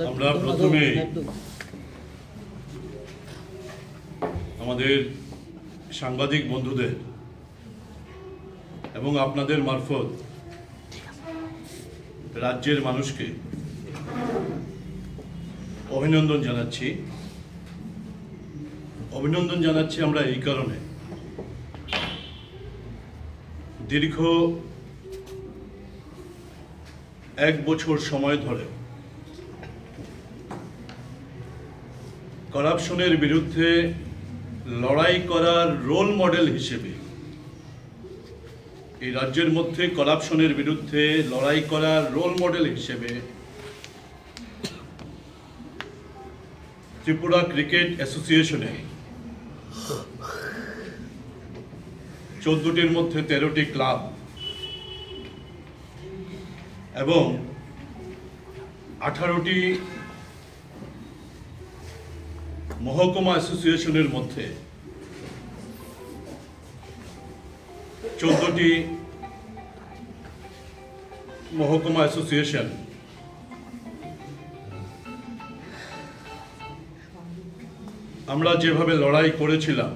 আমরা প্রথমে আমাদের সাংবাদিক বন্ধুদের এবং আপনাদের মারফত রাজ্যের মানুষকে অভিনন্দন জানাচ্ছি। অভিনন্দন জানাচ্ছি আমরা এই কারণে, দীর্ঘ 1 বছর সময় ধরে করাপশনের বিরুদ্ধে লড়াই করার রোল মডেল হিসেবে এই রাজ্যের মধ্যে করাপশনের বিরুদ্ধে লড়াই করার রোল মডেল হিসেবে ত্রিপুরা ক্রিকেট অ্যাসোসিয়েশনে 14টির মধ্যে 13টি ক্লাব এবং 18টি মহকুমা অ্যাসোসিয়েশনের মধ্যে 14টি মহকুমা অ্যাসোসিয়েশন আমরা যেভাবে লড়াই করেছিলাম,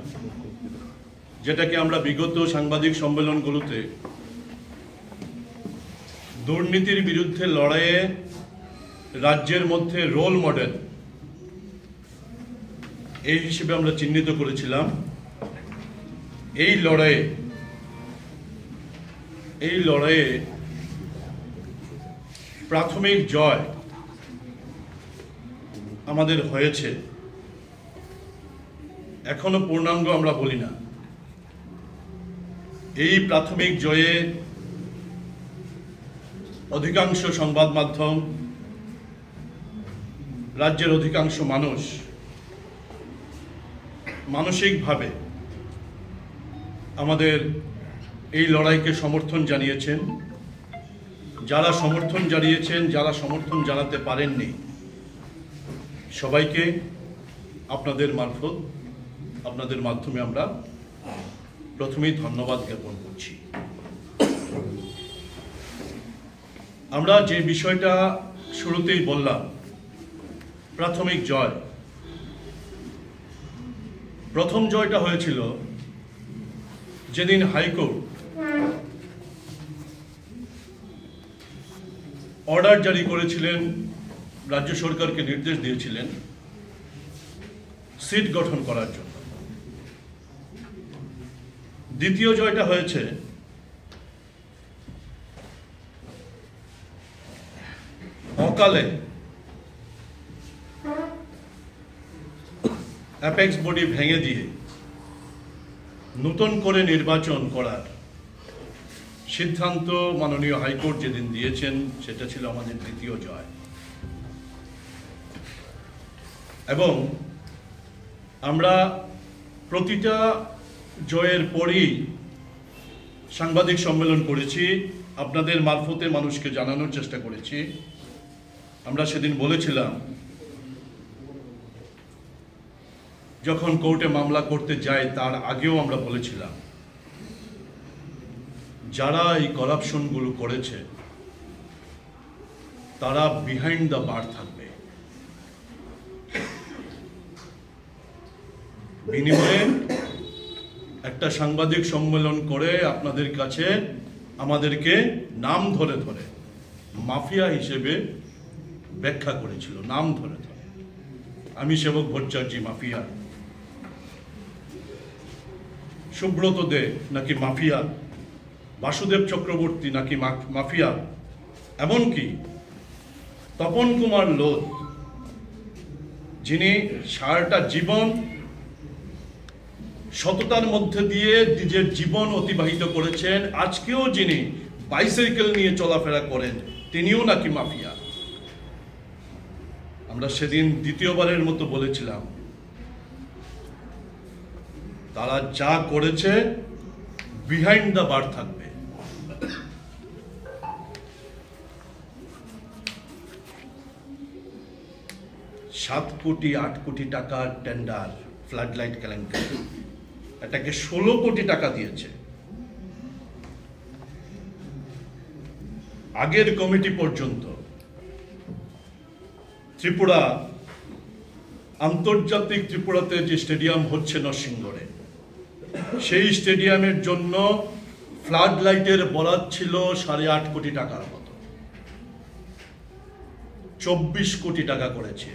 যেটাকে আমরা বিগত সাংবাদিক সম্মেলনগুলোতে দুর্নীতির বিরুদ্ধে লড়াইয়ে রাজ্যের মধ্যে রোল মডেল এই হিসেবে আমরা চিহ্নিত করেছিলাম, এই লড়াইয়ে প্রাথমিক জয় আমাদের হয়েছে। এখনো পূর্ণাঙ্গ আমরা বলি না। এই প্রাথমিক জয়ে অধিকাংশ সংবাদ মাধ্যম, রাজ্যের অধিকাংশ মানুষ মানসিকভাবে আমাদের এই লড়াইকে সমর্থন জানিয়েছেন। যারা সমর্থন জানিয়েছেন, যারা সমর্থন জানাতে পারেননি, সবাইকে আপনাদের মাধ্যমে আমরা প্রথমেই ধন্যবাদ জ্ঞাপন করছি। আমরা যে বিষয়টা শুরুতেই বললাম, প্রাথমিক জয়, প্রথম জয়টা হয়েছিল যেদিন হাইকোর্ট অর্ডার জারি করেছিলেন, রাজ্য সরকারকে নির্দেশ দিয়েছিলেন সিট গঠন করার জন্য। দ্বিতীয় জয়টা হয়েছে অকালে অ্যাপেক্স বডি ভেঙে দিয়ে নতুন করে নির্বাচন করার সিদ্ধান্ত মাননীয় হাইকোর্ট যেদিন দিয়েছেন, সেটা ছিল আমাদের দ্বিতীয় জয়। এবং আমরা প্রতিটা জয়ের পরই সাংবাদিক সম্মেলন করেছি, আপনাদের মারফতে মানুষকে জানানোর চেষ্টা করেছি। আমরা সেদিন বলেছিলাম, যখন কোর্টে মামলা করতে যাই তার আগেও আমরা বলেছিলাম, যারা এই করাপশনগুলো করেছে তারা বিহাইন্ড দ্য বার থাকবে। বিনিময়ে একটা সাংবাদিক সম্মেলন করে আপনাদের কাছে আমাদেরকে নাম ধরে ধরে মাফিয়া হিসেবে ব্যাখ্যা করেছিল। নাম ধরে ধরে, আমি সেবক ভট্টাচার্য মাফিয়া, সুব্রত দে নাকি মাফিয়া, বাসুদেব চক্রবর্তী নাকি মাফিয়া, এমনকি তপন কুমার লোধ, যিনি সারাটা জীবন সততার মধ্যে দিয়ে নিজের জীবন অতিবাহিত করেছেন, আজকেও যিনি বাইসাইকেল নিয়ে চলাফেরা করেন, তিনিও নাকি মাফিয়া। আমরা সেদিন দ্বিতীয়বারের মতো বলেছিলাম, তারা যা করেছে বিহাইন্ড দ্য বার থাকবে। $7 কোটি 8 কোটি টাকার টেন্ডার ফ্লাড লাইট কেলেঙ্কারি, এটাকে 16 কোটি টাকা দিয়েছে। আগের কমিটি পর্যন্ত ত্রিপুরা আন্তর্জাতিক ত্রিপুরাতে যে স্টেডিয়াম হচ্ছে নরসিংগড়ে, সেই স্টেডিয়ামের জন্য ফ্লাড লাইটের বরাদ ছিল 8.5 কোটি টাকার মতো। 24 কোটি টাকা করেছে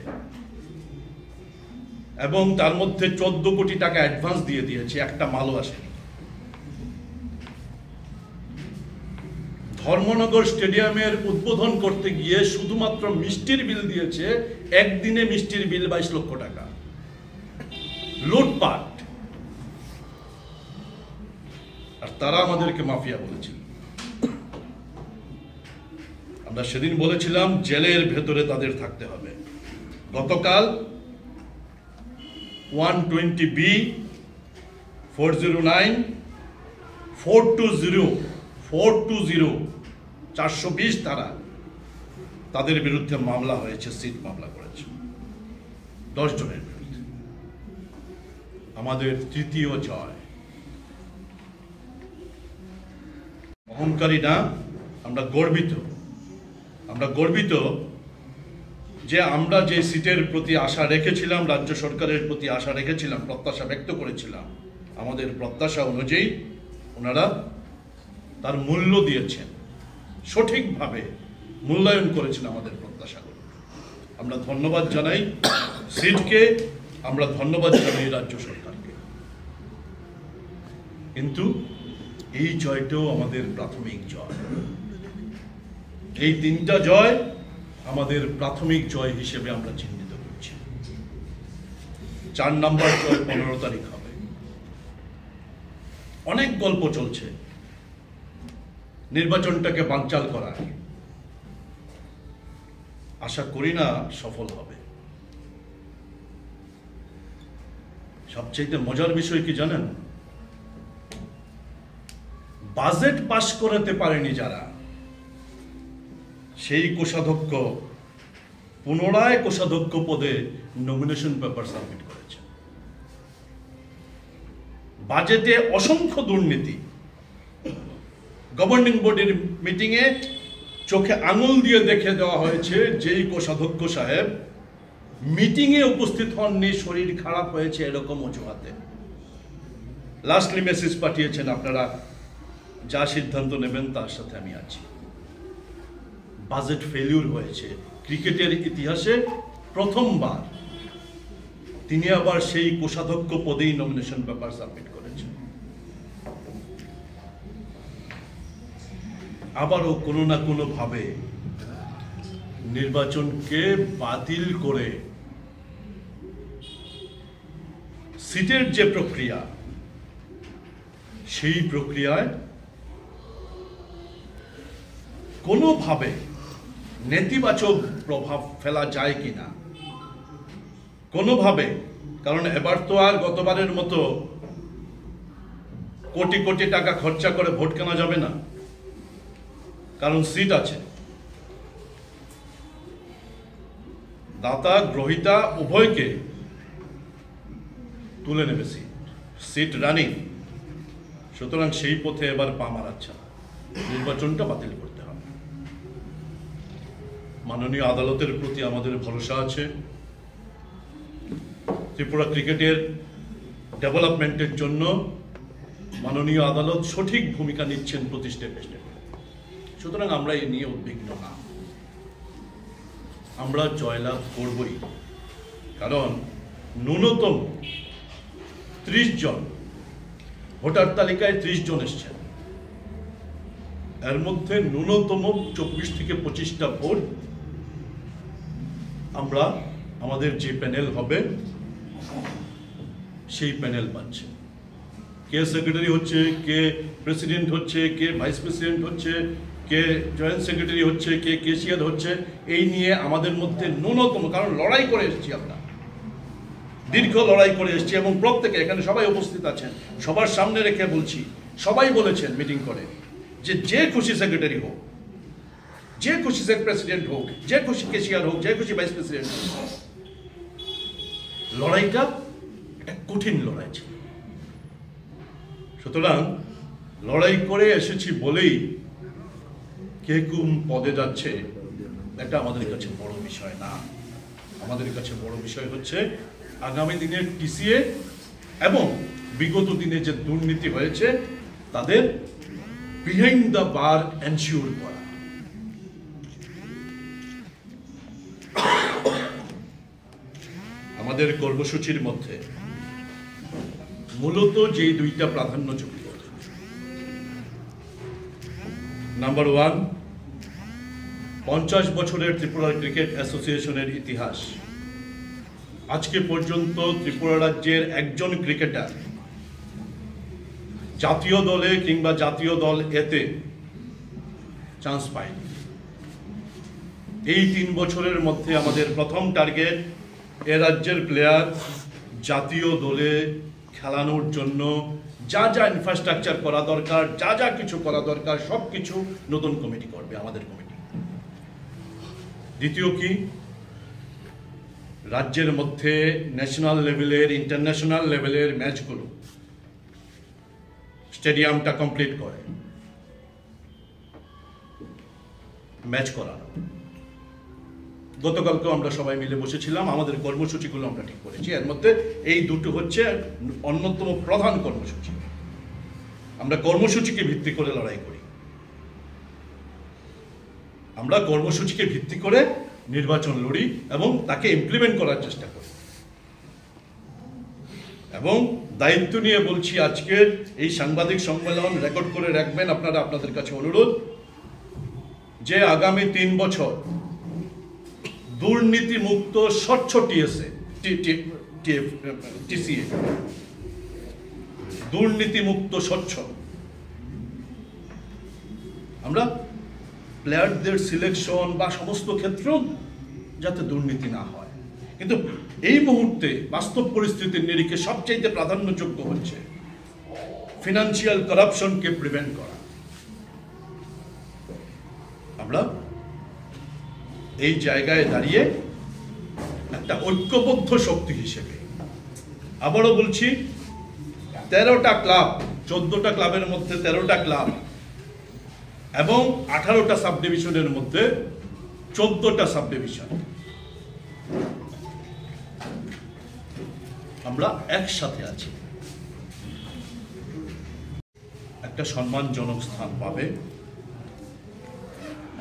এবং তার মধ্যে 14 কোটি টাকা অ্যাডভান্স দিয়ে দিয়েছে, একটা মালও আসেনি। ধর্মনগর স্টেডিয়ামের উদ্বোধন করতে গিয়ে শুধুমাত্র মিষ্টির বিল দিয়েছে, একদিনে মিষ্টির বিল 22 লক্ষ টাকা। লুটপাট। আর তারা আমাদেরকে মাফিয়া বলেছিল। আমরা সেদিন বলেছিলাম জেলের ভেতরে তাদের থাকতে হবে। গতকাল 120B 409 420 420 ধারা তাদের বিরুদ্ধে মামলা হয়েছে, সিট মামলা করেছে 10 জনের বিরুদ্ধে। আমাদের তৃতীয় জয়। অহংকারী না, আমরা গর্বিত। আমরা গর্বিত যে আমরা যে সিটের প্রতি আশা রেখেছিলাম, রাজ্য সরকারের প্রতি আশা রেখেছিলাম, প্রত্যাশা ব্যক্ত করেছিলাম, আমাদের প্রত্যাশা অনুযায়ী ওনারা তার মূল্য দিয়েছেন, সঠিকভাবে মূল্যায়ন করেছেন আমাদের প্রত্যাশাগুলো। আমরা ধন্যবাদ জানাই সিটকে, আমরা ধন্যবাদ জানাই রাজ্য সরকারকে। কিন্তু এই জয়টাও আমাদের প্রাথমিক জয়। এই 3টা জয় আমাদের প্রাথমিক জয় হিসেবে আমরা চিহ্নিত করছি। 4 নম্বর জয় 15 তারিখ হবে। অনেক গল্প চলছে নির্বাচনটাকে বানচাল করার, আশা করি না সফল হবে। সবচেয়ে মজার বিষয় কি জানেন? বাজেট পাশ করাতে পারেনি যারা, সেই কোষাধ্যক্ষ পুনরায় কোষাধ্যক্ষ পদে নমিনেশন পেপার সাবমিট করেছে। বাজেটে অসংখ্য দুর্নীতি। গভর্নিং বডির মিটিংয়ে চোখে আঙুল দিয়ে দেখে দেওয়া হয়েছে যেই কোষাধ্যক্ষ সাহেব মিটিংয়ে উপস্থিত হননি, শরীর খারাপ হয়েছে এরকম অজুহাতে। লাস্টলি মেসেজ পাঠিয়েছেন, আপনারা যা সিদ্ধান্ত নেবেন তার সাথে আমি আছি। বাজেট ফেলিউর হয়েছে ক্রিকেটের ইতিহাসে প্রথমবার। তিনি আবার সেই কোষাধ্যক্ষ পদেই নমিনেশন পেপার সাবমিট করেছেন। আবারও কোনো না কোনো ভাবে নির্বাচনকে বাতিল করে সিটের যে প্রক্রিয়া, সেই প্রক্রিয়ায় কোনোভাবে নেতিবাচক প্রভাব ফেলা যায় কিনা, কোনোভাবে। কারণ এবার তো আর গতবারের মতো কোটি কোটি টাকা খরচা করে ভোট কেনা যাবে না, কারণ সিট আছে। দাতা গ্রহীতা উভয়কে তুলে নেবে সিট রানিং। সুতরাং সেই পথে এবার পা মারাচ্ছে না, নির্বাচনটা বাতিল করতে হবে। মাননীয় আদালতের প্রতি আমাদের ভরসা আছে। ত্রিপুরা ক্রিকেটের ডেভেলপমেন্টের জন্য মাননীয় আদালত সঠিক ভূমিকা নিচ্ছেন প্রতি স্টেপে স্টেপে। সুতরাং আমরা এ নিয়ে উদ্বিগ্ন না, আমরা জয়লাভ করবই। কারণ ন্যূনতম 30 জন ভোটার তালিকায় 30 জন এসছেন, এর মধ্যে ন্যূনতম 24 থেকে 25টা ভোট আমরা আমাদের যে প্যানেল হবে সেই প্যানেল পাচ্ছে। কে সেক্রেটারি হচ্ছে, কে প্রেসিডেন্ট হচ্ছে, কে ভাইস প্রেসিডেন্ট হচ্ছে, কে জয়েন্ট সেক্রেটারি হচ্ছে, কে কেশিয়ার হচ্ছে, এই নিয়ে আমাদের মধ্যে ন্যূনতম, কারণ লড়াই করে এসেছি আমরা, দীর্ঘ লড়াই করে এসেছি এবং প্রত্যেকে এখানে সবাই উপস্থিত আছেন, সবার সামনে রেখে বলছি, সবাই বলেছেন মিটিং করে যে খুশি সেক্রেটারি হোক, যে খুশি প্রেসিডেন্ট হোক, যে খুশি কেশিয়ার হোক, যে খুশি ভাইস প্রেসিডেন্ট হোক, লড়াইটা একটা কঠিন লড়াই ছিল। সুতরাং লড়াই করে এসেছি বলেই কে কোন পদে যাচ্ছে এটা আমাদের কাছে বড় বিষয় না। আমাদের কাছে বড় বিষয় হচ্ছে আগামী দিনের টিসিএ এবং বিগত দিনে যে দুর্নীতি হয়েছে তাদের বিহাইন্ড দ্য বার এনশিওর করা। আমাদের কর্মসূচির মধ্যে মূলত যে দুইটা প্রাধান্যযুক্ত, নাম্বার 1, 50 বছরের ত্রিপুরা ক্রিকেট অ্যাসোসিয়েশনের ইতিহাস। আজকে পর্যন্ত ত্রিপুরা রাজ্যের একজন ক্রিকেটার জাতীয় দলে কিংবা জাতীয় দল এতে চান্স পায়নি। এই 3 বছরের মধ্যে আমাদের প্রথম টার্গেট এ রাজ্যের প্লেয়ার জাতীয় দলে খেলানোর জন্য যা যা ইনফ্রাস্ট্রাকচার করা দরকার, যা যা কিছু করা দরকার সব কিছু নতুন কমিটি করবে, আমাদের কমিটি। দ্বিতীয় কি, রাজ্যের মধ্যে ন্যাশনাল লেভেলের ইন্টারন্যাশনাল লেভেলের ম্যাচগুলো স্টেডিয়ামটা কমপ্লিট করে ম্যাচ করানো। গতকালকেও আমরা সবাই মিলে বসেছিলাম, আমাদের কর্মসূচিগুলো আমরা ঠিক করেছি। এর মধ্যে এই দুটো হচ্ছে অন্যতম প্রধান কর্মসূচি। আমরা কর্মসূচিকে ভিত্তি করে লড়াই করি, আমরা কর্মসূচিকে ভিত্তি করে নির্বাচন লড়ি এবং তাকে ইমপ্লিমেন্ট করার চেষ্টা করি। এবং দায়িত্ব নিয়ে বলছি, আজকের এই সাংবাদিক সম্মেলন রেকর্ড করে রাখবেন আপনারা, আপনাদের কাছে অনুরোধ যে আগামী 3 বছর দুর্নীতি মুক্ত স্বচ্ছ টিসিএ, দুর্নীতি মুক্ত স্বচ্ছ। আমরা প্লেয়ারদের সিলেকশন বা সমস্ত ক্ষেত্রেও যাতে দুর্নীতি না হয়, কিন্তু এই মুহূর্তে বাস্তব পরিস্থিতির নিরিখে সবচেয়ে প্রাধান্যযোগ্য হচ্ছে ফিনান্সিয়াল করাপশনকে প্রিভেন্ট করা। আমরা এই জায়গায় দাঁড়িয়ে একটা ঐক্যবদ্ধ শক্তি হিসেবে, আবারও বলছি, 13টা ক্লাব, 14টা ক্লাবের মধ্যে 13টা ক্লাব এবং 18টা সাব ডিভিশনের মধ্যে 14টা সাব ডিভিশন, আমরা একসাথে আছি। একটা সম্মানজনক স্থান পাবে,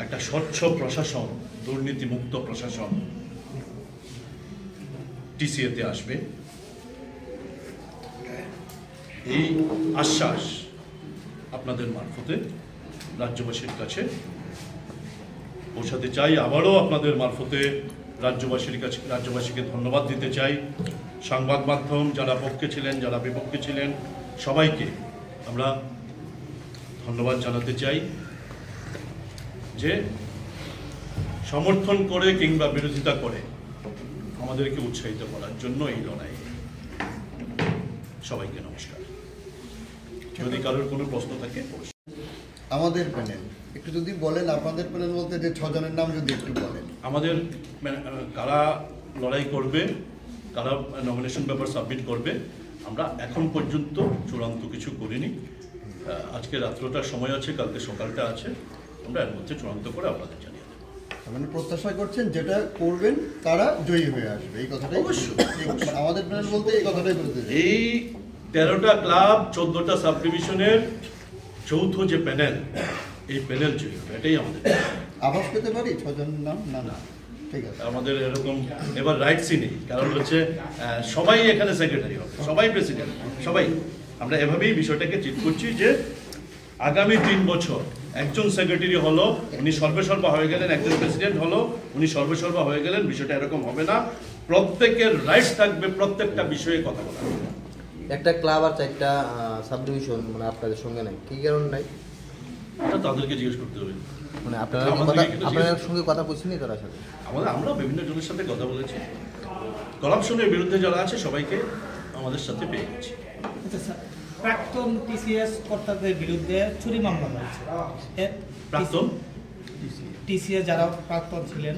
একটা স্বচ্ছ প্রশাসন, দুর্নীতি মুক্ত প্রশাসন টিসিএতে আসবে। এই আশ্বাস আপনাদের মারফতে রাজ্যবাসীর কাছে পৌঁছাতে চাই। আবারও আপনাদের মারফতে রাজ্যবাসীকে ধন্যবাদ দিতে চাই। সংবাদ মাধ্যম যারা পক্ষে ছিলেন, যারা বিপক্ষে ছিলেন, সবাইকে আমরা ধন্যবাদ জানাতে চাই যে সমর্থন করে কিংবা বিরোধিতা করে আমাদেরকে উৎসাহিত করার জন্য এই লড়াই। সবাইকে নমস্কার। যদি কারোর কোনো প্রশ্ন থাকে। আমাদের প্যানেল একটু যদি বলেন, আপনাদের প্যানেল বলতে যে 6 জনের নাম যদি একটু বলেন। আমাদের কারা লড়াই করবে, কারা নমিনেশন পেপার সাবমিট করবে, আমরা এখন পর্যন্ত চূড়ান্ত কিছু করিনি। আজকে রাত্রটার সময় আছে, কালকে সকালটা আছে, আমরা এর মধ্যে চূড়ান্ত করে আপনাদের জানিয়ে দেবো। মানে প্রত্যাশা করছেন যেটা করবেন তারা জয়ী হয়ে আসবে, এই কথাটাই? অবশ্যই। আমাদের প্যানেল বলতে এই কথাটাই বলতে চাই। এই 13টা ক্লাব, 14টা সাব ডিভিশনের যৌথ যে প্যানেল, এই প্যানেল জয়ী হবে, এটাই আমাদের। আভাস পেতে পারি 6 জনের নাম? না না, ঠিক আছে। আমাদের এরকম এবার রাইটসই নেই, কারণ হচ্ছে সবাই এখানে সেক্রেটারি হবে, সবাই প্রেসিডেন্ট, সবাই। আমরা এভাবেই বিষয়টাকে ঠিক করছি যে আগামী 3 বছর একজন সেক্রেটারি হলো, উনি সর্বেসর্বা হয়ে গেলেন, একজন প্রেসিডেন্ট হলো, উনি সর্বেসর্বা হয়ে গেলেন। বিষয়টা এরকম হবে না, প্রত্যেকের রাইটস থাকবে প্রত্যেকটা বিষয়ে কথা বলা। একটা ক্লাব আর 4টা সাব ডিভিশন মানে আপনাদের সঙ্গে নাই, কি কারণ নাই? এটা তাদেরকে জিজ্ঞেস করতে হবে। মানে আপনারা সঙ্গে কথা বলছেনই তার সাথে? আমরা বিভিন্ন জনের সাথে কথা বলেছি, করাপশনের বিরুদ্ধে যারা আছে সবাইকে আমাদের সাথে পেয়ে গেছি। আচ্ছা স্যার, প্রাক্তন টিসিএস কর্তাদের বিরুদ্ধে চুরি মামলা হয়েছে। প্রাক্তন টিসিএস যারা প্রাক্তন ছিলেন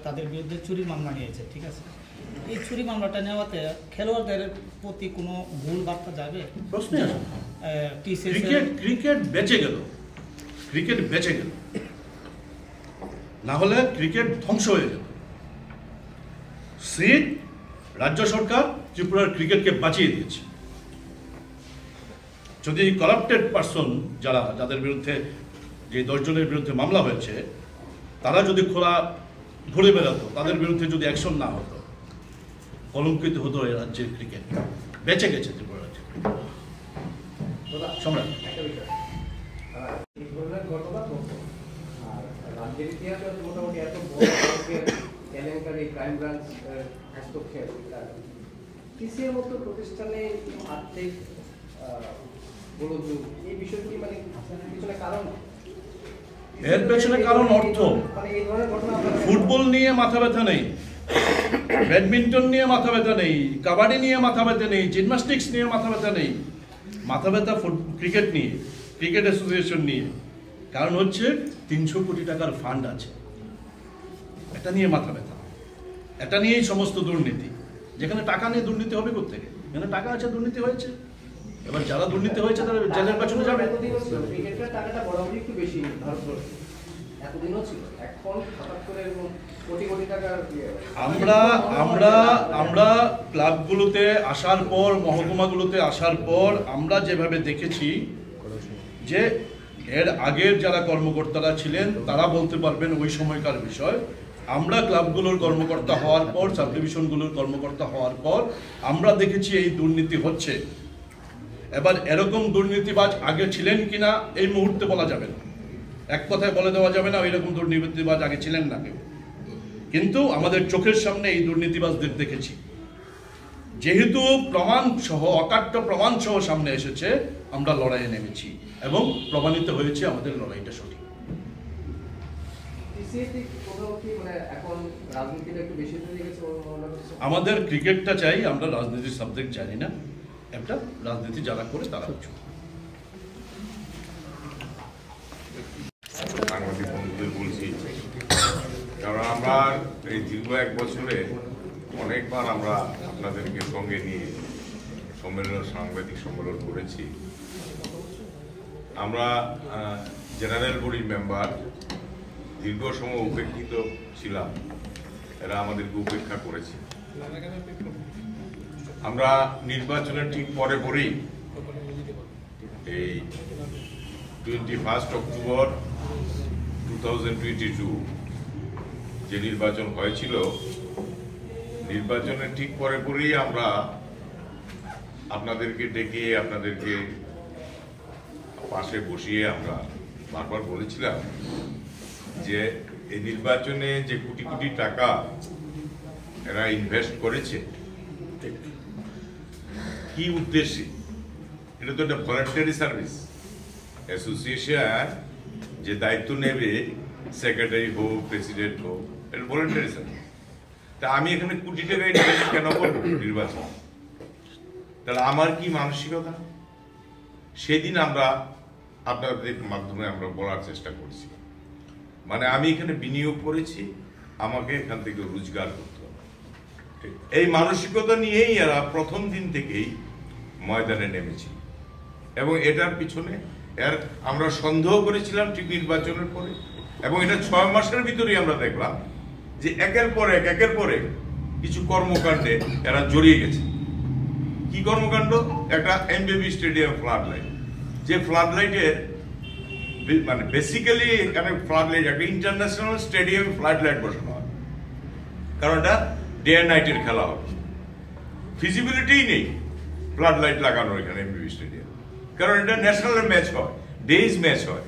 তাদের বিরুদ্ধে চুরি মামলা নিয়েছে, ঠিক আছে? এই চুরি মামলাটা নেওয়াতে খেলোয়াড়দের প্রতি কোনো ভুল বার্তা যাবে? প্রশ্নই আসে না। টিসিএস ক্রিকেট বেঁচে গেল, ক্রিকেট বেঁচে গেল, না হলে ক্রিকেট ধ্বংস হয়ে যেত। সিট রাজ্য সরকার ত্রিপুরার ক্রিকেটকে বাঁচিয়ে দিয়েছে। যদি করাপ্টেড পারসন যাদের বিরুদ্ধে যে 10 জনের বিরুদ্ধে মামলা হয়েছে তারা যদি খোলা ঘুরে বেড়াতো, তাদের বিরুদ্ধে যদি অ্যাকশন না হতো, কলঙ্কিত হতো এই রাজ্যের ক্রিকেট। বেঁচে গেছে ত্রিপুরা রাজ্যের সম্রাট। এই ধরনের ঘটনা ঘটতো আর রাজ্যের ইতিহাসে মোটামুটি এত বড় কেলেঙ্কারি ক্রাইম ব্রাঞ্চ হস্তক্ষেপ টিসিএর মতো প্রতিষ্ঠানে আর্থিক গোলযোগ এই বিষয়গুলি মানে পিছনে কারণ এর পেছনে কারণ অর্থ। মানে এই ধরনের ঘটনা ফুটবল নিয়ে মাথা ব্যথা নেই, ব্যাডমিন্টন নিয়ে মাথা ব্যথা নেই, কাবাডি নিয়ে মাথা ব্যথা নেই, জিমন্যাস্টিক্স নিয়ে মাথা ব্যথা নেই, মাথা ব্যথা ক্রিকেট নিয়ে, ক্রিকেট অ্যাসোসিয়েশন নিয়ে। কারণ হচ্ছে 300 কোটি টাকার ফান্ড আছে, এটা নিয়ে মাথা ব্যথা, এটা নিয়েই সমস্ত দুর্নীতি। যেখানে টাকা নিয়ে দুর্নীতি হবে কোত্থেকে? এখানে টাকা আছে, দুর্নীতি হয়েছে। এবার যারা দুর্নীতি হয়েছে তারা জেলের পেছনে যাবে। ক্রিকেটের টাকাটা বরাবরই একটু বেশি ভারতবর্ষে, এতদিনও ছিল, এখন হঠাৎ করে কোটি কোটি টাকার আমরা ক্লাবগুলোতে আসার পর, মহকুমাগুলোতে আসার পর আমরা যেভাবে দেখেছি যে এর আগের যারা কর্মকর্তারা ছিলেন তারা বলতে পারবেন ওই সময়কার বিষয়। আমরা ক্লাবগুলোর কর্মকর্তা হওয়ার পর, সাব ডিভিশনগুলোর কর্মকর্তা হওয়ার পর আমরা দেখেছি এই দুর্নীতি হচ্ছে। এবার এরকম দুর্নীতিবাজ আগে ছিলেন কিনা এই মুহূর্তে বলা যাবে না, এক কথায় বলে দেওয়া যাবে না এরকম দুর্নীতিবাজ আগে ছিলেন না কেউ। কিন্তু আমাদের চোখের সামনে এই দুর্নীতিবাজদের দেখেছি। যেহেতু প্রমাণ সহ, অকাট্য প্রমাণ সহ সামনে এসেছে, আমরা লড়াইয়ে নেমেছি এবং প্রমাণিত হয়েছে আমাদের লড়াইটা সঠিক। আমাদের ক্রিকেটটা চাই, আমরা রাজনীতির সাবজেক্ট জানি না। একটা রাজনীতি যারা করে তারা কিছু সাংবাদিক বন্ধুদের বলছি, কারণ আমরা এই দীর্ঘ 1 বছরে অনেকবার আমরা আপনাদেরকে সঙ্গে নিয়ে সাংবাদিক সম্মেলন করেছি। আমরা জেনারেল বডির মেম্বার দীর্ঘ সময় উপেক্ষিত ছিলাম, এরা আমাদেরকে উপেক্ষা করেছে। আমরা নির্বাচনের ঠিক পরেই এই 21 অক্টোবর 2022 যে নির্বাচন হয়েছিল, নির্বাচনের ঠিক পরেই আমরা আপনাদেরকে ডেকে, আপনাদেরকে পাশে বসিয়ে আমরা বারবার বলেছিলাম যে এই নির্বাচনে যে কোটি কোটি টাকা এরা ইনভেস্ট করেছে, কি উদ্দেশ্যে? এটা তো একটা ভলান্টারি সার্ভিস। অ্যাসোসিয়েশন যে দায়িত্ব নেবে, সেক্রেটারি হোক, প্রেসিডেন্ট হোক, এটা ভলান্টারি সার্ভিস। তা আমি এখানে কোটি টাকা ইনভেস্ট কেন করবো নির্বাচন? তাহলে আমার কি মানসিকতা? সেদিন আমরা আপনাদের মাধ্যমে আমরা বলার চেষ্টা করছি, মানে আমি এখানে বিনিয়োগ করেছি, আমাকে এখান থেকে রোজগার করতে হবে। এই মানসিকতা নিয়েই এরা প্রথম দিন থেকেই ময়দানে নেমেছি এবং এটার পিছনে আমরা সন্দেহ করেছিলাম ঠিক নির্বাচনের পরে, এবং এটা 6 মাসের ভিতরেই আমরা দেখলাম যে একের পর এক কিছু কর্মকাণ্ডে এরা জড়িয়ে গেছে। কি কর্মকাণ্ড? একটা এমবিবি স্টেডিয়াম ফ্লাড লাইট, যে ফ্লাড লাইটের মানে বেসিক্যালি এখানে ফ্লাড লাইট একটা ইন্টারন্যাশনাল স্টেডিয়াম ফ্লাড লাইট বসানো হয়, কারণ এটা ডে অ্যান্ড নাইটের খেলা হবে। ফিজিবিলিটিই নেই ফ্লাড লাইট লাগানোর এখানে এমবিবি স্টেডিয়াম, কারণ এটা ন্যাশনাল ম্যাচ হয়, ডেইজ ম্যাচ হয়।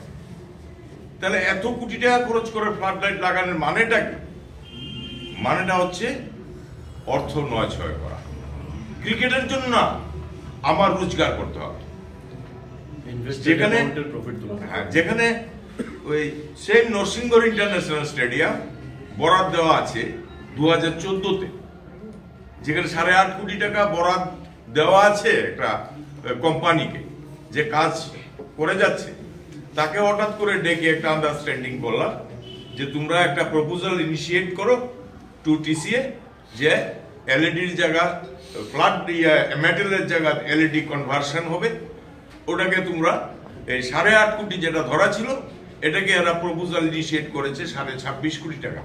তাহলে এত কোটি টাকা খরচ করে ফ্লাড লাইট লাগানোর মানেটা কি? মানেটা হচ্ছে অর্থ নয়-ছয় করা। ক্রিকেটের জন্য না, আমার রোজগার করতে হবে। যেখানে ওই সেম নরসিংগড় ইন্টারন্যাশনাল স্টেডিয়াম বরাদ দেওয়া আছে 2014-তে, যেখানে 8.5 কোটি টাকা বরাদ দেওয়া আছে একটা কোম্পানিকে, যে কাজ করে যাচ্ছে, তাকে হঠাৎ করে ডেকে একটা আন্ডারস্ট্যান্ডিং করলাম যে তোমরা একটা প্রপোজাল ইনিশিয়েট করো টু টিসিএ, যে এলইডির জায়গা ফ্ল্যাট মেটালের জায়গা এলইডি কনভার্সন হবে, ওটাকে তোমরা এই 8.5 কোটি যেটা ধরা ছিল, এটাকে এরা প্রপোজাল ইনিশিয়েট করেছে 26.5 কোটি টাকা।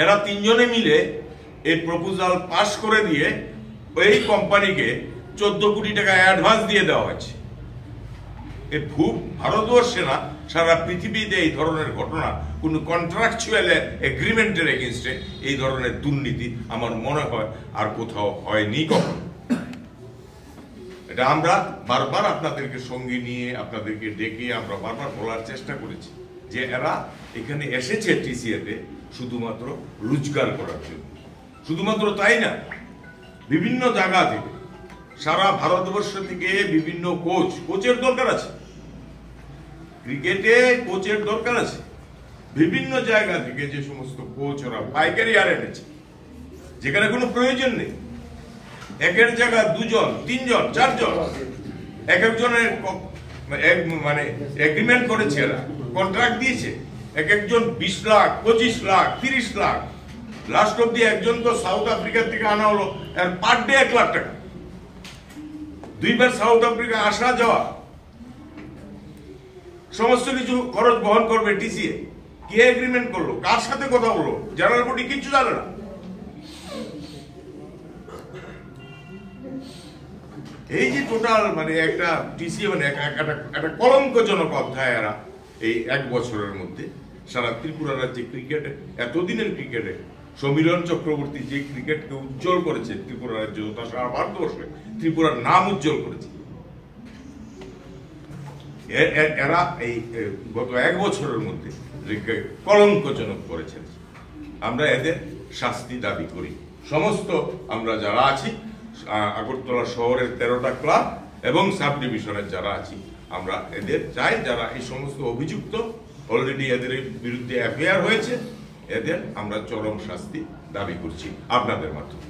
এরা 3 জনে মিলে এই প্রপোজাল পাস করে দিয়ে ওই কোম্পানিকে 14 কোটি টাকা অ্যাডভান্স দিয়ে দেওয়া হয়েছে। ভারতবর্ষে না, সারা পৃথিবীতে এই ধরনের ঘটনা, কোন কন্ট্রাকচুয়াল এগ্রিমেন্টের এগেইনস্টে এই ধরনের দুর্নীতি আমার মনে হয় আর কোথাও হয়নি কখনো। এটা আমরা বারবার আপনাদেরকে সঙ্গে নিয়ে, আপনাদেরকে ডেকে আমরা বারবার বলার চেষ্টা করেছি যে এরা এখানে এসেছে টিসিএতে শুধুমাত্র রোজগার করার জন্য। শুধুমাত্র তাই না, বিভিন্ন জায়গা থেকে, সারা ভারতবর্ষ থেকে বিভিন্ন কোচের দরকার আছে, ক্রিকেটে কোচের দরকার আছে। বিভিন্ন জায়গা থেকে যে সমস্ত কোচ ওরা পাইকারি আর এনেছে, যেখানে কোনো প্রয়োজন নেই। একের জায়গা 2 জন, 3 জন, 4 জন, এক একজনের মানে এগ্রিমেন্ট করেছে, এরা কন্ট্রাক্ট দিয়েছে। এক একজন 20 লাখ, 25 লাখ, 30 লাখ। লাস্ট অব্দি একজন তো সাউথ আফ্রিকা থেকে আনা হলো, আর পার ডে 1 লাখ টাকা। 2 বার সাউথ আফ্রিকা আসা যাওয়া, সমস্ত কিছু খরচ বহন করবে টিসিএ। কে এগ্রিমেন্ট করলো, কার সাথে কথা বললো, জেনারেল বডি কিছু জানে না। এই যে টোটাল মানে একটা টিসিএ মানে একটা কলঙ্কজনক অধ্যায় এরা এই 1 বছরের মধ্যে সারা ত্রিপুরা রাজ্যে ক্রিকেটে, এতদিনের ক্রিকেটে সমীরণ চক্রবর্তী যে ক্রিকেটকে উজ্জ্বল করেছে ত্রিপুরা রাজ্য তথা সারা ভারতবর্ষে, ত্রিপুরার নাম উজ্জ্বল করেছে, এরা এই গত 1 বছরের মধ্যে কলঙ্কজনক করেছে। আমরা এদের শাস্তি দাবি করি। সমস্ত আমরা যারা আছি, আগরতলা শহরের 13টা ক্লাব এবং সাব ডিভিশনের যারা আছি, আমরা এদের চাই, যারা এই সমস্ত অভিযুক্ত, অলরেডি এদের বিরুদ্ধে এফআইআর হয়েছে, এদের আমরা চরম শাস্তি দাবি করছি আপনাদের মাধ্যমে।